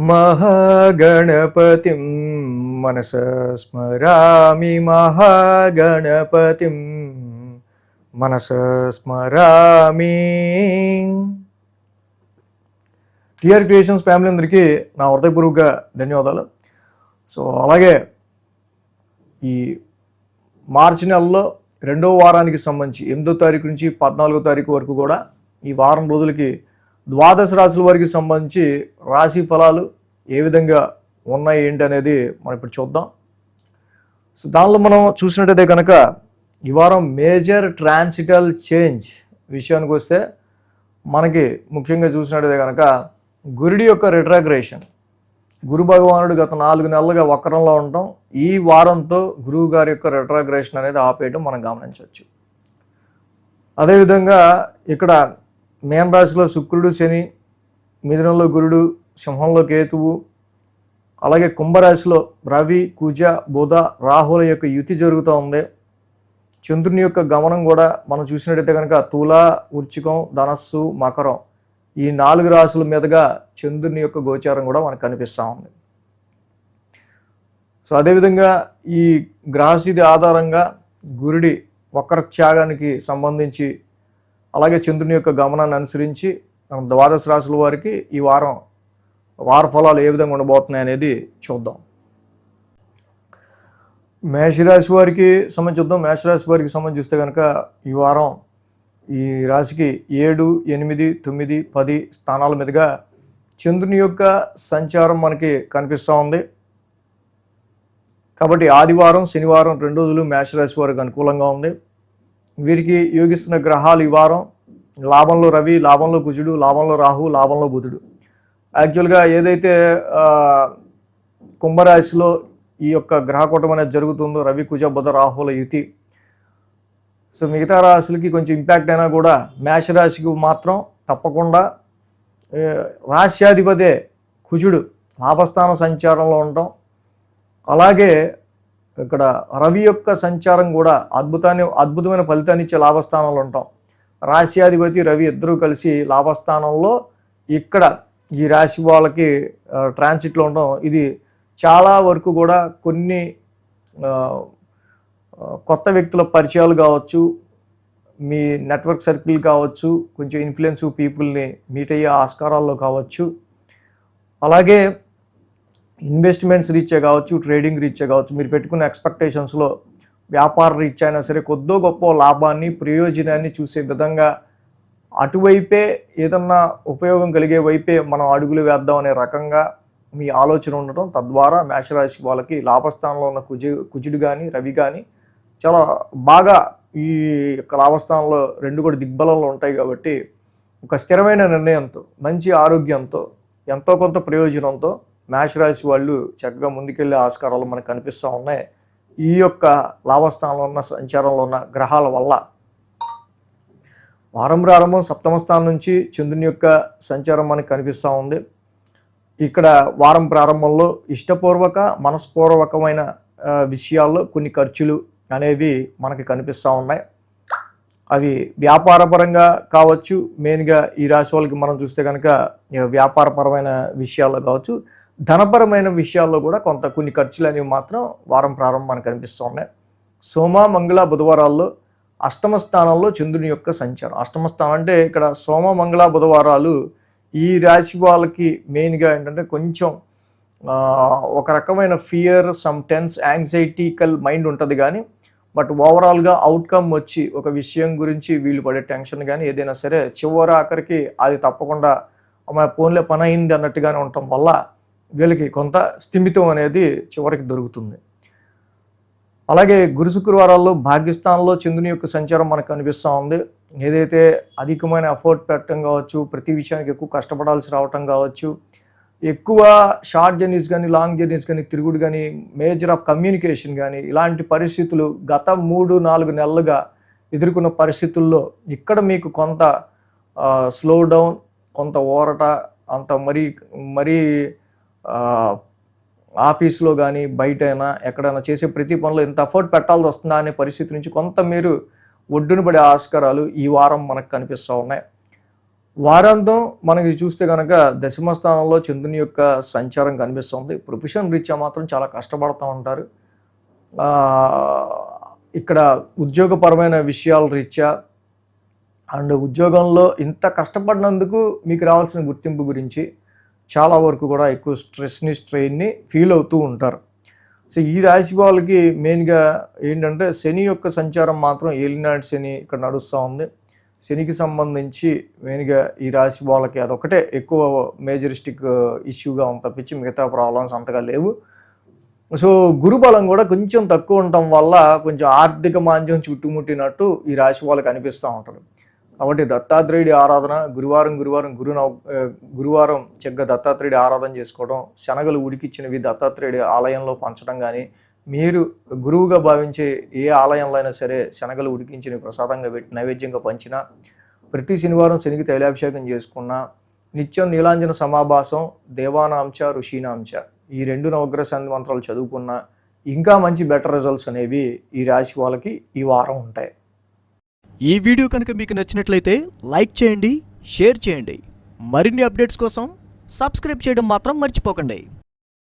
महागणपतिं मनसा स्मरामि महागणपतिं మనసా స్మరామి. TR creations family అందరికీ నా హృదయపూర్వక ధన్యవాదాలు. సో అలాగే ఈ మార్చి నెలలో 2వ వారానికి సంబంధించి 8వ తారీఖు నుంచి 14వ తారీఖు వరకు కూడా ఈ వారం రోజులకి ద్వాదశ రాశుల వారికి సంబంధించి రాశి ఫలాలు ఏ విధంగా ఉన్నాయి ఏంటి అనేది మనం ఇప్పుడు చూద్దాం. సో దానిలో మనం చూసినట్టయితే కనుక ఈ వారం మేజర్ ట్రాన్సిటల్ చేంజ్ విషయానికి వస్తే మనకి ముఖ్యంగా చూసినట్టయితే కనుక గురుడి యొక్క రిట్రాగ్రేషన్, గురు భగవానుడు గత 4 నెలలుగా వక్రంలో ఉండటం, ఈ వారంతో గురువు గారి యొక్క రిట్రాగ్రేషన్ అనేది ఆపేయడం మనం గమనించవచ్చు. అదేవిధంగా ఇక్కడ మేన రాశిలో శుక్రుడు, శని, మిథునంలో గురుడు, సింహంలో కేతువు, అలాగే కుంభరాశిలో రవి, కుజ, బుధ, రాహుల యొక్క యుతి జరుగుతూ ఉంది. చంద్రుని యొక్క గమనం కూడా మనం చూసినట్టయితే కనుక తుల, వృశ్చికం, ధనస్సు, మకరం ఈ 4 రాశుల మీదుగా చంద్రుని యొక్క గోచారం కూడా మనకు కనిపిస్తూ ఉంది. సో అదేవిధంగా ఈ గ్రహస్థితి ఆధారంగా గురుడి వక్రత్యాగానికి సంబంధించి అలాగే చంద్రుని యొక్క గమనాన్ని అనుసరించి మనం ద్వాదశ రాశుల వారికి ఈ వార ఫలాలు ఏ విధంగా ఉండబోతున్నాయి అనేది చూద్దాం. మేషరాశి వారికి సంబంధించి చూద్దాం. మేషరాశి వారికి సంబంధించి చూస్తే కనుక ఈ వారం ఈ రాశికి 7, 8, 9, 10 స్థానాల మీదుగా చంద్రుని యొక్క సంచారం మనకి కనిపిస్తూ ఉంది. కాబట్టి ఆదివారం, శనివారం 2 రోజులు మేషరాశి వారికి అనుకూలంగా ఉంది. వీరికి యోగిస్తున్న గ్రహాలు ఈ వారం లాభంలో రవి, లాభంలో కుజుడు, లాభంలో రాహు, లాభంలో బుధుడు. యాక్చువల్గా ఏదైతే కుంభరాశిలో ఈ యొక్క గ్రహకూటం అనేది జరుగుతుందో రవి, కుజ, బుధ, రాహుల యుతి, సో మిగతా రాశులకి కొంచెం ఇంపాక్ట్ అయినా కూడా మేషరాశికి మాత్రం తప్పకుండా రాశ్యాధిపతే కుజుడు లాభస్థాన సంచారంలో ఉండటం, అలాగే ఇక్కడ రవి యొక్క సంచారం కూడా అద్భుతమైన ఫలితాన్ని ఇచ్చే లాభస్థానంలో ఉంటాం. రాశ్యాధిపతి రవి ఇద్దరూ కలిసి లాభస్థానంలో ఇక్కడ ఈ రాశి వాళ్ళకి ట్రాన్సిట్లో ఉండడం, ఇది చాలా వరకు కూడా కొన్ని కొత్త వ్యక్తుల పరిచయాలు కావచ్చు, మీ నెట్వర్క్ సర్కిల్ కావచ్చు, కొంచెం ఇన్ఫ్లుయెన్స్ పీపుల్ని మీట్ అయ్యే ఆస్కారాల్లో కావచ్చు, అలాగే ఇన్వెస్ట్మెంట్స్ రీత్యా కావచ్చు, ట్రేడింగ్ రీత్యా కావచ్చు, మీరు పెట్టుకున్న ఎక్స్పెక్టేషన్స్లో వ్యాపార రీత్యా అయినా సరే కొద్దో గొప్ప లాభాన్ని, ప్రయోజనాన్ని చూసే విధంగా అటువైపే ఏదన్నా ఉపయోగం కలిగే వైపే మనం అడుగులు వేద్దాం అనే రకంగా మీ ఆలోచన ఉండటం, తద్వారా మేషరాశి వాళ్ళకి లాభస్థానంలో ఉన్న కుజుడు కానీ రవి కానీ చాలా బాగా ఈ యొక్క లాభస్థానంలో 2 కూడా దిగ్బలంలో ఉంటాయి. కాబట్టి ఒక స్థిరమైన నిర్ణయంతో, మంచి ఆరోగ్యంతో, ఎంతో కొంత ప్రయోజనంతో మేషరాశి వాళ్ళు చక్కగా ముందుకెళ్ళే ఆస్కారాలు మనకు కనిపిస్తూ ఉన్నాయి ఈ యొక్క లాభస్థానంలో ఉన్న సంచారంలో ఉన్న గ్రహాల వల్ల. వారం ప్రారంభం 7వ స్థానం నుంచి చంద్రుని యొక్క సంచారం మనకు కనిపిస్తూ ఉంది. ఇక్కడ వారం ప్రారంభంలో ఇష్టపూర్వక, మనస్పూర్వకమైన విషయాల్లో కొన్ని ఖర్చులు అనేవి మనకి కనిపిస్తూ ఉన్నాయి. అవి వ్యాపారపరంగా కావచ్చు, మెయిన్గా ఈ రాశి వాళ్ళకి మనం చూస్తే కనుక వ్యాపారపరమైన విషయాల్లో కావచ్చు, ధనపరమైన విషయాల్లో కూడా కొన్ని ఖర్చులు అనేవి మాత్రం వారం ప్రారంభం మనకు కనిపిస్తూ ఉన్నాయి. సోమ, మంగళ, బుధవారాల్లో 8వ స్థానంలో చంద్రుని యొక్క సంచారం. 8వ స్థానం అంటే ఇక్కడ సోమ, మంగళ, బుధవారాలు ఈ రాశి వాళ్ళకి మెయిన్గా ఏంటంటే కొంచెం ఒక రకమైన ఫియర్, సమ్ టెన్స్, యాంగ్జైటికల్ మైండ్ ఉంటుంది. కానీ బట్ ఓవరాల్గా అవుట్కమ్ వచ్చి ఒక విషయం గురించి వీళ్ళు పడే టెన్షన్ కానీ ఏదైనా సరే ఆఖరికి అది తప్పకుండా ఫోన్లో పని అయింది అన్నట్టుగానే ఉండటం వల్ల వీళ్ళకి కొంత స్థిమితం అనేది చివరికి దొరుకుతుంది. అలాగే గురు శుక్రవారాల్లో భాగ్యస్థానంలో చంద్రుని యొక్క సంచారం మనకు కనిపిస్తూ ఉంది. ఏదైతే అధికమైన ఎఫర్ట్ పెట్టడం కావచ్చు, ప్రతి విషయానికి ఎక్కువ కష్టపడాల్సి రావటం కావచ్చు, ఎక్కువ షార్ట్ జర్నీస్ కానీ, లాంగ్ జర్నీస్ కానీ, తిరుగుడు కానీ, మేజర్ ఆఫ్ కమ్యూనికేషన్ కానీ, ఇలాంటి పరిస్థితులు గత 3-4 నెలలుగా ఎదుర్కొన్న పరిస్థితుల్లో ఇక్కడ మీకు కొంత స్లో డౌన్, కొంత ఊరట, అంత మరీ ఆఫీస్లో కానీ బయటైనా ఎక్కడైనా చేసే ప్రతి పనిలో ఎంత ఎఫర్ట్ పెట్టాల్సి వస్తుందా అనే పరిస్థితి నుంచి కొంత మీరు ఒడ్డున పడే ఆస్కారాలు ఈ వారం మనకు కనిపిస్తూ ఉన్నాయి. వారాంతం మనకి చూస్తే కనుక దశమ స్థానంలో చంద్రుని యొక్క సంచారం కనిపిస్తుంది. ప్రొఫెషన్ రీత్యా మాత్రం చాలా కష్టపడుతూ ఉంటారు. ఇక్కడ ఉద్యోగపరమైన విషయాల రీత్యా అండ్ ఉద్యోగంలో ఇంత కష్టపడినందుకు మీకు రావాల్సిన గుర్తింపు గురించి చాలా వరకు కూడా ఎక్కువ స్ట్రెయిన్ని ఫీల్ అవుతూ ఉంటారు. సో ఈ రాశి వాళ్ళకి మెయిన్గా ఏంటంటే శని యొక్క సంచారం మాత్రం ఏలినాటి శని ఇక్కడ నడుస్తూ ఉంది. శనికి సంబంధించి మెయిన్గా ఈ రాశి వాళ్ళకి అదొకటే ఎక్కువ మేజరిస్టిక్ ఇష్యూగా ఉంది తప్పించి మిగతా ప్రాబ్లమ్స్ అంతగా లేవు. సో గురుబలం కూడా కొంచెం తక్కువ ఉండటం వల్ల కొంచెం ఆర్థిక మాంద్యం చుట్టుముట్టినట్టు ఈ రాశి వాళ్ళకి అనిపిస్తూ ఉంటుంది. కాబట్టి దత్తాత్రేయుడి ఆరాధన గురువారం చక్కగా దత్తాత్రేయుడి ఆరాధన చేసుకోవడం, శనగలు ఉడికిచ్చినవి దత్తాత్రేయుడి ఆలయంలో పంచడం కానీ, మీరు గురువుగా భావించే ఏ ఆలయంలో అయినా సరే శనగలు ఉడికించినవి ప్రసాదంగా పెట్టి నైవేద్యంగా పంచినా, ప్రతి శనివారం శనికి తైలాభిషేకం చేసుకున్నా, నిత్యం నీలాంజన సమాభాసం దేవానాంచ ఋషీనాంచ ఈ 2 నవగ్రహ శాంతి మంత్రాలు చదువుకున్నా ఇంకా మంచి బెటర్ రిజల్ట్స్ అనేవి ఈ రాశి వాళ్ళకి ఈ వారం ఉంటాయి. ఈ వీడియో కనుక మీకు నచ్చినట్లయితే లైక్ చేయండి, షేర్ చేయండి. మరిన్ని అప్డేట్స్ కోసం సబ్స్క్రైబ్ చేయడం మాత్రం మర్చిపోకండి.